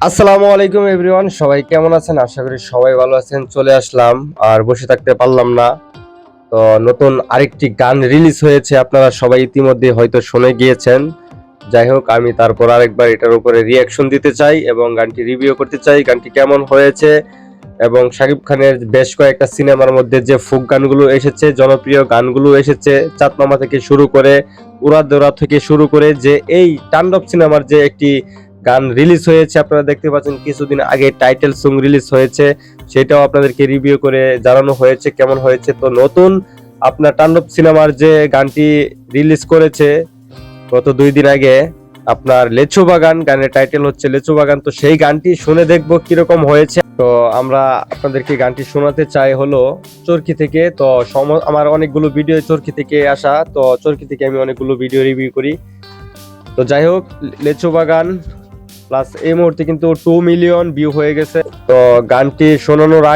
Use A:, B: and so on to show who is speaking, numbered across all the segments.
A: আসসালামু আলাইকুম এভরিওয়ান, সবাই কেমন আছেন? আশা করি সবাই ভালো আছেন। চলে আসলাম আর বসে থাকতে পারলাম না। তো নতুন আরেকটি গান রিলিজ হয়েছে, আপনারা সবাই ইতিমধ্যে হয়তো শুনে গিয়েছেন। যাই হোক, আমি তারপর আরেকবার এটার উপরে রিয়াকশন দিতে চাই এবং গানটি রিভিউ করতে চাই, গানটি কেমন হয়েছে। এবং শাকিব খানের বেশ কয়েকটা সিনেমার মধ্যে যে ফোক গানগুলো এসেছে, জনপ্রিয় গানগুলো এসেছে, চাঁদমামা থেকে শুরু করে উড়াদৌড়া থেকে শুরু করে, যে এই তাণ্ডব সিনেমার যে একটি গান রিলিজ হয়েছে, আপনারা দেখতে পাচ্ছেন কিছুদিন আগে টাইটেল সং রিলিজ হয়েছে, সেটাও আপনাদেরকে রিভিউ করে জানানো হয়েছে কেমন হয়েছে। তো নতুন আপনার তাণ্ডব সিনেমার যে গানটি রিলিজ করেছে গত 2 দিন আগে, আপনার লেচু বাগান, গানের টাইটেল হচ্ছে লেচু বাগান। তো সেই গানটি শুনে দেখবো কিরকম হয়েছে। তো আমরা আপনাদেরকে গানটি শোনাতে চাই হলো চরকি থেকে। তো আমার অনেকগুলো ভিডিও চরকি থেকে আসা, তো চরকি থেকে আমি অনেকগুলো ভিডিও রিভিউ করি। তো যাই হোক, লেচু বাগান প্লাস এই মুহূর্তে কিন্তু 2 মিলিয়ন ভিউ হয়ে গেছে। তো গানটি শোনানোর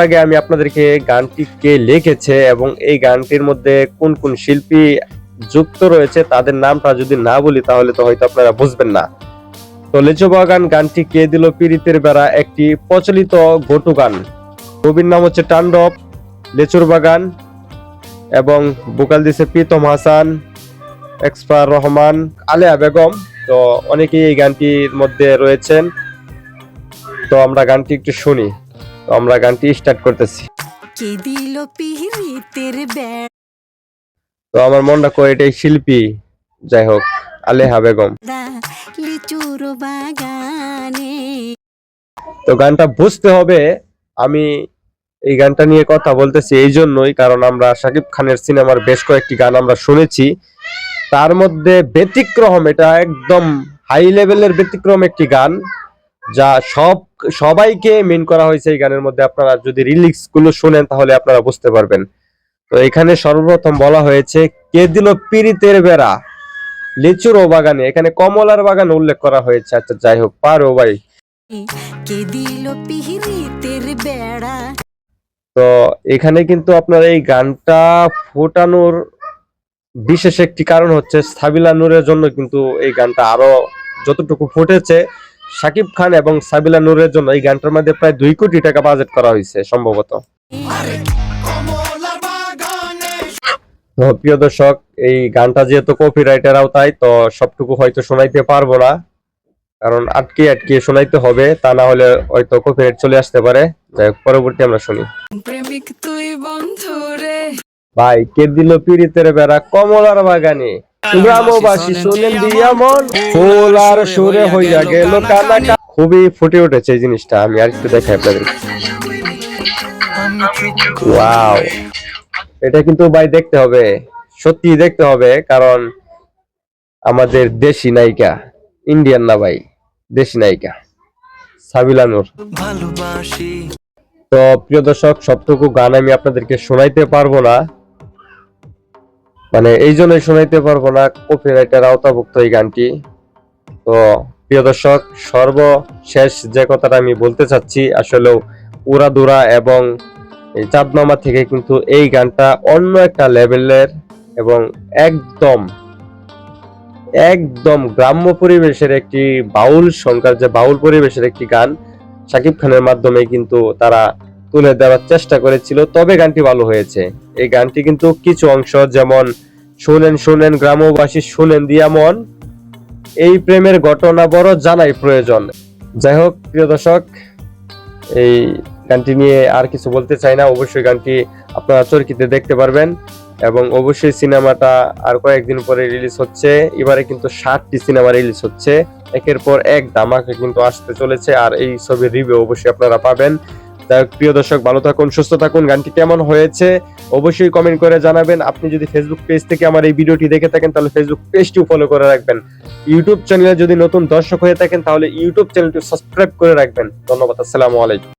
A: আগে আমি আপনাদেরকে গানটি কে লিখেছে এবং এই গানটির মধ্যে কোন কোন শিল্পী যুক্ত রয়েছে তাদের নামটা যদি না বলি তাহলে তো হয়তো আপনারা বুঝবেন না। তো লেচু বাগান গানটি কে দিল পীড়িতের বেড়া, একটি প্রচলিত গটু গান। কবির নাম হচ্ছে তাণ্ডব, লেচুর বাগান এবং ভোকাল দিছে প্রীতম হাসান, এক্সপার রহমান, আলেয়া বেগম। তো অনেকেই এই গানটির মধ্যে রয়েছেন। তো আমরা গানটি একটু শুনি। তো আমরা গানটি স্টার্ট করতেছি। তো আমার মনটা কয় এটাই শিল্পী। যাই হোক, আলেহা বেগম। তো গানটা বুঝতে হবে, আমি এই গানটা নিয়ে কথা বলতেছি এই জন্যই কারণ আমরা শাকিব খানের সিনেমার বেশ কয়েকটি গান আমরা শুনেছি, তার মধ্যে ব্যতিক্রম, এটা একদম হাই লেভেলের ব্যতিক্রম একটি গান, যা সবাইকে মেন করা হয়েছে এই গানের মধ্যে। আপনারা যদি রিলিক্স গুলো শুনেন তাহলে আপনারা বুঝতে পারবেন। তো এখানে সর্বপ্রথম বলা হয়েছে কে দিল পীড়িতের বেড়া লিচুর ও বাগানে, এখানে কমলার বাগান উল্লেখ করা হয়েছে। আচ্ছা যাই হোক, পারো ভাই। কে দিল পীড়িতের বেড়া। তো এখানে কিন্তু আপনার এই গানটা ফোটানোর বিশেষ একটি কারণ হচ্ছে সাবিলা নূরের জন্য, কিন্তু এই গানটা আরো যতটুকু ফুটেছে শাকিব খান এবং সাবিলা নূরের জন্য এই গানটার মধ্যে প্রায় 2 কোটি টাকা বাজেট করা হয়েছে সম্ভবত। তো প্রিয় দর্শক, এই গানটা যেহেতু কপিরাইটের আওতায়, তো সবটুকু হয়তো শোনাইতে পারবো না, কারণ আটকে আটকে শোনাইতে হবে, তা না হলে হয়তো কপিরাইট চলে আসতে পারে। যাই হোক, পরবর্তী আমরা শুনি। প্রেমিক তুই বন্ধু রে, ভাই কে দিল পীড়িতের বেড়া কমলার বাগানে, গ্রামবাসী শুনেন দিয়া মন ফুল আর সুরে হইয়া গেল কানা। খুবই ফুটে উঠেছে এই জিনিসটা, আমি আর একটু দেখাই আপনাদের। ওয়াও, এটা কিন্তু ভাই দেখতে হবে, সত্যি দেখতে হবে, কারণ আমাদের দেশি নায়িকা, ইন্ডিয়ান না ভাই, দেশি নায়িকা সাবিলা নূর। তো প্রিয় দর্শক, সবটুকু গান আমি আপনাদেরকে শোনাইতে পারবো না, মানে এই জন্যই শোনাইতে পারবো না, কপিরাইটের আওতাভুক্ত এই গানটি। তো প্রিয় দর্শক, সর্বশেষ যে কথাটা আমি বলতে চাচ্ছি, আসলে উড়াদুরা এবং এই চাঁদমামা থেকে কিন্তু এই গানটা অন্য একটা লেভেলের এবং একদম একদম গ্রাম্য পরিবেশের একটি বাউল সংখ্যার, যে বাউল পরিবেশের একটি গান শাকিব খানের মাধ্যমে কিন্তু তারা তুলে দেওয়ার চেষ্টা করেছিল, তবে গানটি ভালো হয়েছে। এই গানটি কিন্তু কিছু অংশ যেমন শুনেন শুনেন গ্রামবাসী শুনেন দিয়া মন, এই প্রেমের ঘটনা বড় জানাই প্রয়োজন। যাই হোক প্রিয় দর্শক, এই গানটি নিয়ে আর কিছু বলতে চাই না। অবশ্যই গানটি আপনারা চরকিতে দেখতে পারবেন এবং অবশ্যই সিনেমাটা আর কয়েকদিন পরে রিলিজ হচ্ছে। এবারে কিন্তু 7টি সিনেমা রিলিজ হচ্ছে, একের পর এক ধামাকা কিন্তু আসতে চলেছে, আর এই ছবির রিভিউ অবশ্যই আপনারা পাবেন। যাই হোক প্রিয় দর্শক, ভালো থাকুন, সুস্থ থাকুন। গানটি কেমন হয়েছে অবশ্যই কমেন্ট করে জানাবেন। আপনি যদি ফেসবুক পেজ থেকে আমার এই ভিডিওটি দেখে থাকেন তাহলে ফেসবুক পেজটিও ফলো করে রাখবেন। ইউটিউব চ্যানেলে যদি নতুন দর্শক হয়ে থাকেন তাহলে ইউটিউব চ্যানেলটি সাবস্ক্রাইব করে রাখবেন। ধন্যবাদ, আসসালামু আলাইকুম।